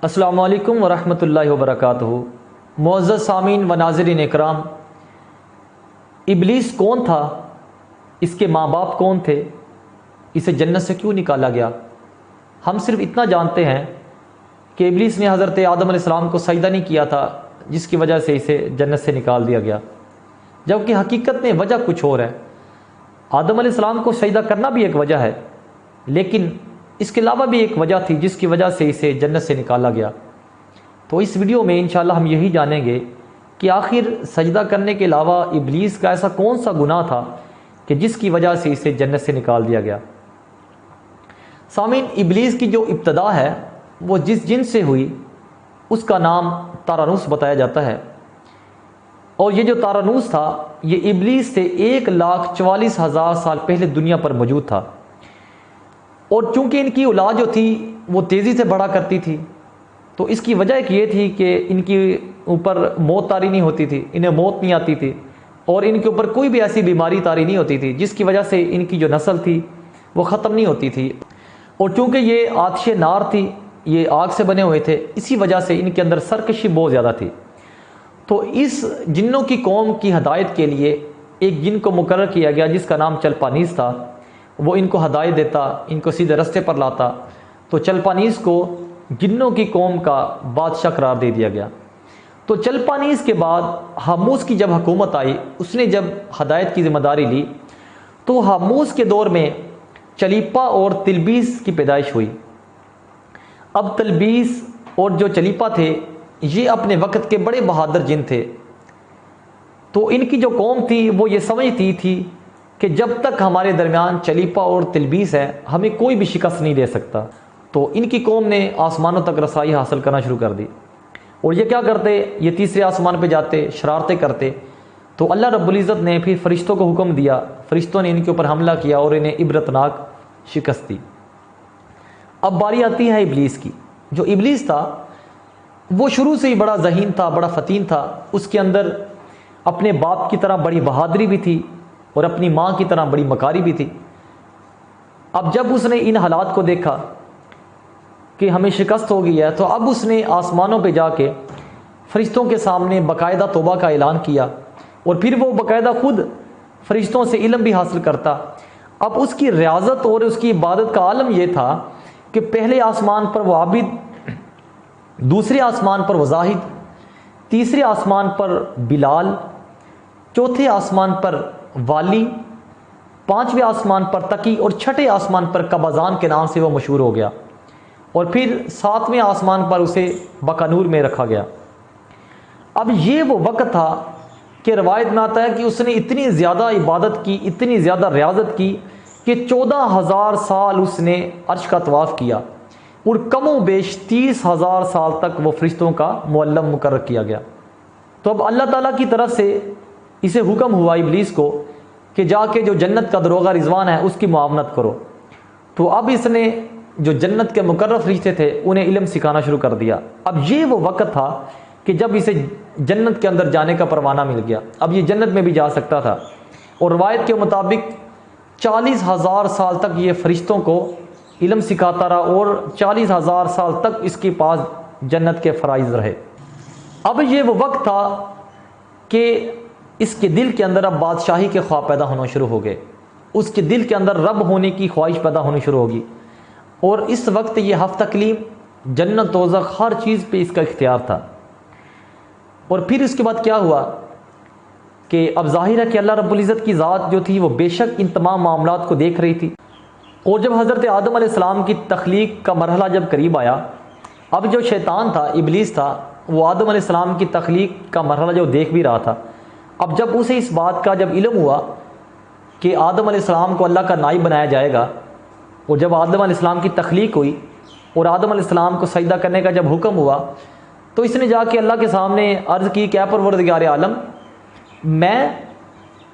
السلام علیکم ورحمۃ اللہ وبرکاتہ۔ معزز سامعین و ناظرین اکرام، ابلیس کون تھا؟ اس کے ماں باپ کون تھے؟ اسے جنت سے کیوں نکالا گیا؟ ہم صرف اتنا جانتے ہیں کہ ابلیس نے حضرت آدم علیہ السلام کو سجدہ نہیں کیا تھا، جس کی وجہ سے اسے جنت سے نکال دیا گیا، جبکہ حقیقت میں وجہ کچھ اور ہے۔ آدم علیہ السلام کو سجدہ کرنا بھی ایک وجہ ہے، لیکن اس کے علاوہ بھی ایک وجہ تھی جس کی وجہ سے اسے جنت سے نکالا گیا۔ تو اس ویڈیو میں انشاءاللہ ہم یہی جانیں گے کہ آخر سجدہ کرنے کے علاوہ ابلیس کا ایسا کون سا گناہ تھا کہ جس کی وجہ سے اسے جنت سے نکال دیا گیا۔ سامعین، ابلیس کی جو ابتدا ہے وہ جس جن سے ہوئی اس کا نام طارانوس بتایا جاتا ہے، اور یہ جو طارانوس تھا یہ ابلیس سے 1,44,000 سال پہلے دنیا پر موجود تھا، اور چونکہ ان کی اولاد جو تھی وہ تیزی سے بڑھا کرتی تھی، تو اس کی وجہ ایک یہ تھی کہ ان کی اوپر موت طاری نہیں ہوتی تھی، انہیں موت نہیں آتی تھی، اور ان کے اوپر کوئی بھی ایسی بیماری طاری نہیں ہوتی تھی جس کی وجہ سے ان کی جو نسل تھی وہ ختم نہیں ہوتی تھی۔ اور چونکہ یہ آتش نار تھی، یہ آگ سے بنے ہوئے تھے، اسی وجہ سے ان کے اندر سرکشی بہت زیادہ تھی۔ تو اس جنوں کی قوم کی ہدایت کے لیے ایک جن کو مقرر کیا گیا جس کا نام چلپانیس تھا، وہ ان کو ہدایت دیتا، ان کو سیدھے رستے پر لاتا۔ تو چلپانیس کو جنوں کی قوم کا بادشاہ قرار دے دیا گیا۔ تو چلپانیس کے بعد حاموس کی جب حکومت آئی، اس نے جب ہدایت کی ذمہ داری لی، تو حاموس کے دور میں چلیپا اور تلبیس کی پیدائش ہوئی۔ اب تلبیس اور جو چلیپا تھے یہ اپنے وقت کے بڑے بہادر جن تھے، تو ان کی جو قوم تھی وہ یہ سمجھتی تھی کہ جب تک ہمارے درمیان چلیپا اور تلبیس ہے ہمیں کوئی بھی شکست نہیں دے سکتا۔ تو ان کی قوم نے آسمانوں تک رسائی حاصل کرنا شروع کر دی، اور یہ کیا کرتے، یہ تیسرے آسمان پہ جاتے، شرارتیں کرتے۔ تو اللہ رب العزت نے پھر فرشتوں کو حکم دیا، فرشتوں نے ان کے اوپر حملہ کیا اور انہیں عبرتناک شکست دی۔ اب باری آتی ہے ابلیس کی۔ جو ابلیس تھا وہ شروع سے ہی بڑا ذہین تھا، بڑا فتین تھا، اس کے اندر اپنے باپ کی طرح بڑی بہادری بھی تھی اور اپنی ماں کی طرح بڑی مکاری بھی تھی۔ اب جب اس نے ان حالات کو دیکھا کہ ہمیں شکست ہو گئی ہے، تو اب اس نے آسمانوں پہ جا کے فرشتوں کے سامنے باقاعدہ توبہ کا اعلان کیا، اور پھر وہ باقاعدہ خود فرشتوں سے علم بھی حاصل کرتا۔ اب اس کی ریاضت اور اس کی عبادت کا عالم یہ تھا کہ پہلے آسمان پر وہ عابد، دوسرے آسمان پر وہ زاہد، تیسرے آسمان پر بلال، چوتھے آسمان پر والی، پانچویں آسمان پر تقی، اور چھٹے آسمان پر قبازان کے نام سے وہ مشہور ہو گیا، اور پھر ساتویں آسمان پر اسے بقانور میں رکھا گیا۔ اب یہ وہ وقت تھا کہ روایت میں آتا ہے کہ اس نے اتنی زیادہ عبادت کی، اتنی زیادہ ریاضت کی کہ 14,000 سال اس نے عرش کا طواف کیا، اور کم و بیش 30,000 سال تک وہ فرشتوں کا معلم مقرر کیا گیا۔ تو اب اللہ تعالیٰ کی طرف سے اسے حکم ہوا ابلیس کو کہ جا کے جو جنت کا دروغہ رضوان ہے اس کی معاونت کرو۔ تو اب اس نے جو جنت کے مقرر فرشتے تھے انہیں علم سکھانا شروع کر دیا۔ اب یہ وہ وقت تھا کہ جب اسے جنت کے اندر جانے کا پروانہ مل گیا، اب یہ جنت میں بھی جا سکتا تھا، اور روایت کے مطابق 40,000 سال تک یہ فرشتوں کو علم سکھاتا رہا، اور 40,000 سال تک اس کے پاس جنت کے فرائض رہے۔ اب یہ وہ وقت تھا کہ اس کے دل کے اندر اب بادشاہی کے خواب پیدا ہونا شروع ہو گئے، اس کے دل کے اندر رب ہونے کی خواہش پیدا ہونی شروع ہوگی، اور اس وقت یہ ہفت تکلیم، جنت دوزخ، ہر چیز پہ اس کا اختیار تھا۔ اور پھر اس کے بعد کیا ہوا کہ اب ظاہر ہے کہ اللہ رب العزت کی ذات جو تھی وہ بے شک ان تمام معاملات کو دیکھ رہی تھی، اور جب حضرت آدم علیہ السلام کی تخلیق کا مرحلہ جب قریب آیا، اب جو شیطان تھا، ابلیس تھا، وہ آدم علیہ السلام کی تخلیق کا مرحلہ جو دیکھ بھی رہا تھا۔ اب جب اسے اس بات کا جب علم ہوا کہ آدم علیہ السلام کو اللہ کا نائب بنایا جائے گا، اور جب آدم علیہ السلام کی تخلیق ہوئی اور آدم علیہ السلام کو سجدہ کرنے کا جب حکم ہوا، تو اس نے جا کے اللہ کے سامنے عرض کی کہ اے پروردگار عالم، میں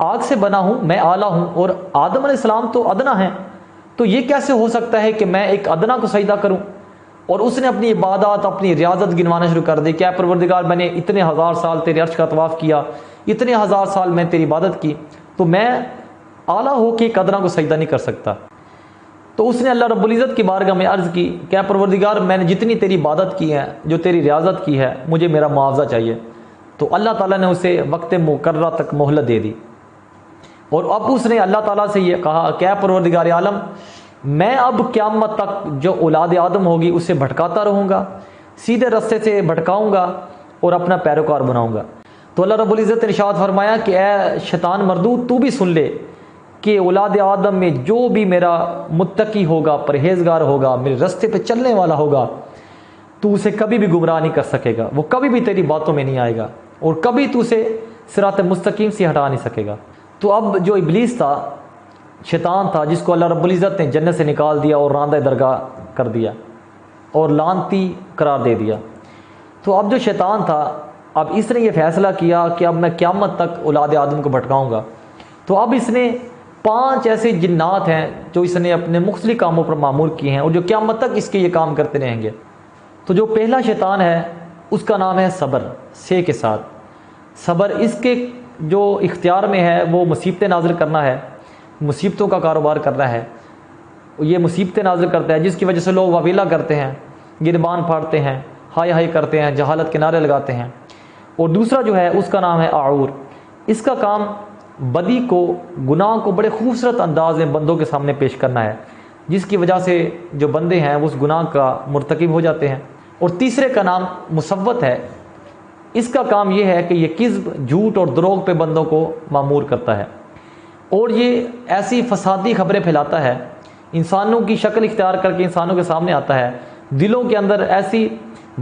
آگ سے بنا ہوں، میں اعلیٰ ہوں، اور آدم علیہ السلام تو ادنا ہیں، تو یہ کیسے ہو سکتا ہے کہ میں ایک ادنا کو سجدہ کروں؟ اور اس نے اپنی عبادات، اپنی ریاضت گنوانا شروع کر دی کہ اے پروردگار، میں نے اتنے ہزار سال تیرے عرش کا طواف کیا، اتنے ہزار سال میں تیری عبادت کی، تو میں اعلیٰ ہو کے ایک ادنا کو سجدہ نہیں کر سکتا۔ تو اس نے اللہ رب العزت کی بارگاہ میں عرض کی کہ اے پروردگار میں نے جتنی تیری عبادت کی ہے، جو تیری ریاضت کی ہے، مجھے میرا معاوضہ چاہیے۔ تو اللہ تعالیٰ نے اسے وقت مقررہ تک مہلت دے دی، اور اب اس نے اللہ تعالیٰ سے یہ کہا کہ اے پروردگار عالم، میں اب قیامت تک جو اولاد آدم ہوگی اسے بھٹکاتا رہوں گا، سیدھے رستے سے بھٹکاؤں گا اور اپنا پیروکار بناؤں گا۔ تو اللہ رب العزت نے ارشاد فرمایا کہ اے شیطان مردود، تو بھی سن لے کہ اولاد آدم میں جو بھی میرا متقی ہوگا، پرہیزگار ہوگا، میرے رستے پہ چلنے والا ہوگا، تو اسے کبھی بھی گمراہ نہیں کر سکے گا، وہ کبھی بھی تیری باتوں میں نہیں آئے گا، اور کبھی تو اسے صراط مستقیم سے ہٹا نہیں سکے گا۔ تو اب جو ابلیس تھا، شیطان تھا، جس کو اللہ رب العزت نے جنت سے نکال دیا اور راندہ درگاہ کر دیا اور لعنتی قرار دے دیا، تو اب جو شیطان تھا، اب اس نے یہ فیصلہ کیا کہ اب میں قیامت تک اولاد آدم کو بھٹکاؤں گا۔ تو اب اس نے 5 ایسے جنات ہیں جو اس نے اپنے مختلف کاموں پر معمور کیے ہیں، اور جو قیامت تک اس کے یہ کام کرتے رہیں گے۔ تو جو پہلا شیطان ہے اس کا نام ہے صبر، سے کے ساتھ صبر۔ اس کے جو اختیار میں ہے وہ مصیبتیں نازل کرنا ہے، مصیبتوں کا کاروبار کرنا ہے۔ یہ مصیبتیں نازل کرتا ہے جس کی وجہ سے لوگ واویلا کرتے ہیں، گربان پھاڑتے ہیں، ہائے ہائے کرتے ہیں، جہالت کے نعرے لگاتے ہیں۔ اور دوسرا جو ہے اس کا نام ہے اعور۔ اس کا کام بدی کو، گناہ کو بڑے خوبصورت انداز میں بندوں کے سامنے پیش کرنا ہے، جس کی وجہ سے جو بندے ہیں وہ اس گناہ کا مرتکب ہو جاتے ہیں۔ اور تیسرے کا نام مصوت ہے۔ اس کا کام یہ ہے کہ یہ کذب، جھوٹ اور دروغ پہ بندوں کو معمور کرتا ہے، اور یہ ایسی فسادی خبریں پھیلاتا ہے، انسانوں کی شکل اختیار کر کے انسانوں کے سامنے آتا ہے، دلوں کے اندر ایسی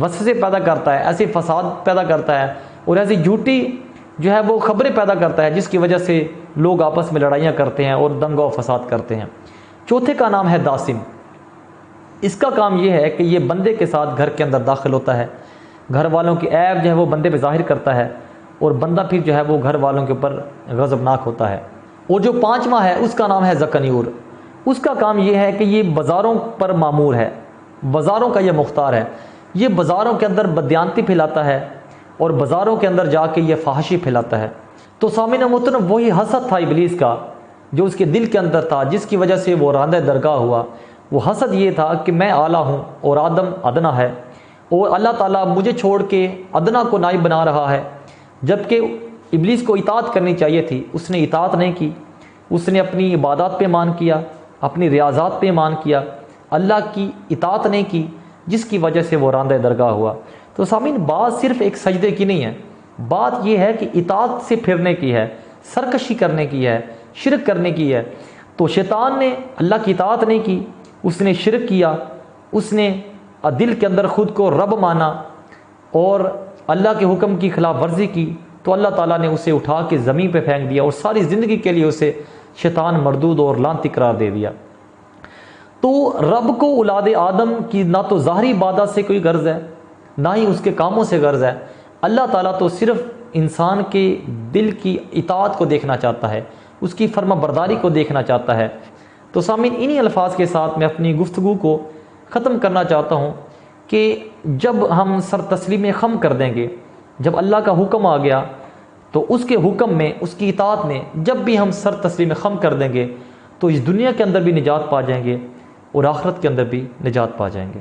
وسوسے پیدا کرتا ہے، ایسی فساد پیدا کرتا ہے، اور ایسی جھوٹی جو ہے وہ خبریں پیدا کرتا ہے، جس کی وجہ سے لوگ آپس میں لڑائیاں کرتے ہیں اور دنگا و فساد کرتے ہیں۔ چوتھے کا نام ہے داسم۔ اس کا کام یہ ہے کہ یہ بندے کے ساتھ گھر کے اندر داخل ہوتا ہے، گھر والوں کی عیب جو ہے وہ بندے پہ ظاہر کرتا ہے، اور بندہ پھر جو ہے وہ گھر والوں کے اوپر غضبناک ہوتا ہے۔ اور جو 5واں ہے اس کا نام ہے ذکنیور۔ اس کا کام یہ ہے کہ یہ بازاروں پر معمور ہے، بازاروں کا یہ مختار ہے، یہ بازاروں کے اندر بدیانتی پھیلاتا ہے، اور بازاروں کے اندر جا کے یہ فحاشی پھیلاتا ہے۔ تو سامعین محترم، وہی حسد تھا ابلیس کا جو اس کے دل کے اندر تھا، جس کی وجہ سے وہ راندہ درگاہ ہوا۔ وہ حسد یہ تھا کہ میں اعلیٰ ہوں اور آدم ادنا ہے، اور اللہ تعالیٰ مجھے چھوڑ کے ادنا کو نائب بنا رہا ہے، جبکہ ابلیس کو اطاعت کرنی چاہیے تھی، اس نے اطاعت نہیں کی، اس نے اپنی عبادات پہ ایمان کیا، اپنی ریاضات پہ ایمان کیا، اللہ کی اطاعت نہیں کی، جس کی وجہ سے وہ راندہ درگاہ ہوا۔ تو سامعین، بات صرف ایک سجدے کی نہیں ہے، بات یہ ہے کہ اطاعت سے پھرنے کی ہے، سرکشی کرنے کی ہے، شرک کرنے کی ہے۔ تو شیطان نے اللہ کی اطاعت نہیں کی، اس نے شرک کیا، اس نے دل کے اندر خود کو رب مانا اور اللہ کے حکم کی خلاف ورزی کی، تو اللہ تعالیٰ نے اسے اٹھا کے زمین پہ پھینک دیا، اور ساری زندگی کے لیے اسے شیطان مردود اور لعنتی قرار دے دیا۔ تو رب کو اولاد آدم کی نہ تو ظاہری عبادت سے کوئی غرض ہے، نہ ہی اس کے کاموں سے غرض ہے۔ اللہ تعالیٰ تو صرف انسان کے دل کی اطاعت کو دیکھنا چاہتا ہے، اس کی فرما برداری کو دیکھنا چاہتا ہے۔ تو سامعین، انہی الفاظ کے ساتھ میں اپنی گفتگو کو ختم کرنا چاہتا ہوں کہ جب ہم سر تسلیم خم کر دیں گے، جب اللہ کا حکم آ گیا تو اس کے حکم میں، اس کی اطاعت میں جب بھی ہم سر تسلیم خم کر دیں گے، تو اس دنیا کے اندر بھی نجات پا جائیں گے اور آخرت کے اندر بھی نجات پا جائیں گے۔